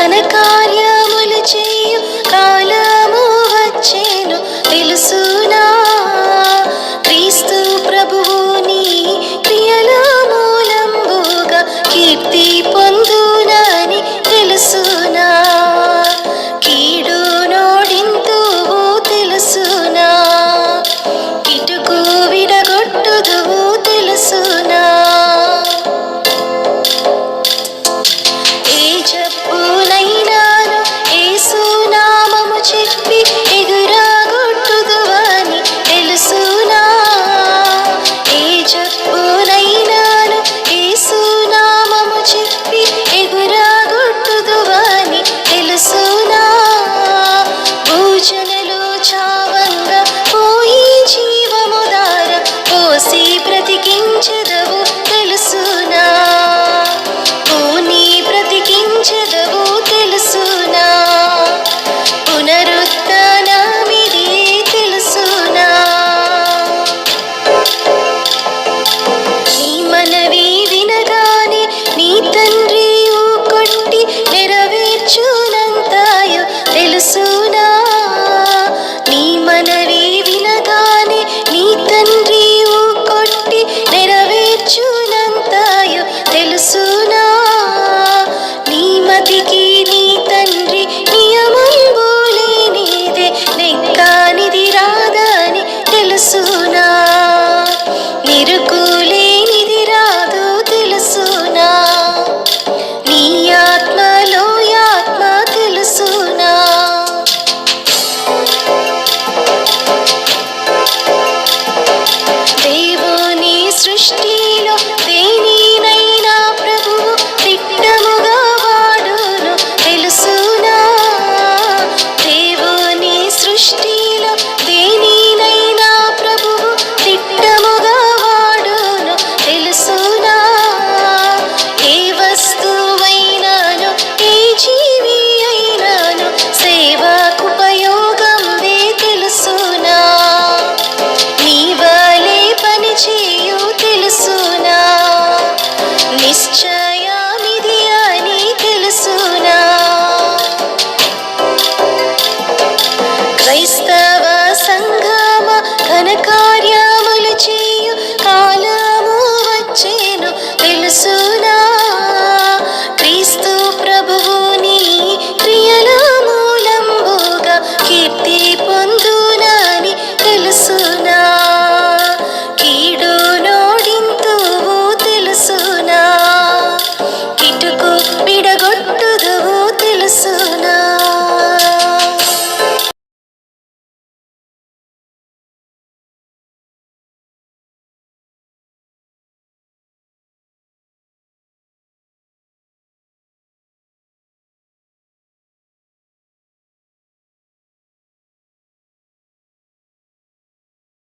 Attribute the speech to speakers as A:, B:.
A: ఘనకార్యములు చేయు కాలము వచ్చెను తెలుసునా. క్రీస్తు ప్రభువు నీ క్రియల మూలంబుగా కీర్తి పొందునని తెలుసునా. కీడు నోడింతువు తెలుసునా, కిటుకు విడగొట్టుదువు తెలుసునా. ఏ జబ్బునైనాను యేసు నామము చెప్పి ఎగురగొట్టుదువని తెలుసునా. ఏ జబ్బునైనాను యేసు నామము చెప్పి ఎగురగొట్టుదువని తెలుసునా. భూజనులు చావంగా పోయి జీవము దార పోసి బ్రతికించెదవు తెలుసునా. పోని బ్రతికించెదవు తెలుసునా. పునరుత్థానమిది తెలుసునా. నీ మనవి వినగానే నీ తండ్రి ఊకొట్టి నెరవేర్చునంతాయో తెలుసునా. నీ మనవి వినగానే నీ తండ్రి ఊకొట్టి నెరవేర్చునంతాయో తెలుసునా. నీ మతికి నీ తండ్రి నియమంబులేనిదే నెక్కానిది రాదని తెలుసునా. నిరుకులేనిది రాదు తెలుసునా. నీ ఆత్మలో ఆత్మ తెలుసునా. దేవుని సృష్టిలో దేనినైనా ప్రభువు దిట్టముగా వాడును తెలుసునా. దేవుని సృష్టిలో దేనినైనా ప్రభువు దిట్టముగా వాడును తెలుసునా. ఏ వస్తువైనాను ఏ జీవి అయినాను సేవకు ఉపయోగందే తెలుసునా. నీ వలే పని చేయు తెలుసునా. నిశ్చయమిది అని తెలుసునా. క్రైస్తవ సంఘమ ఘనకార్యములు చేయు కాలము వచ్చెను తెలుసునా.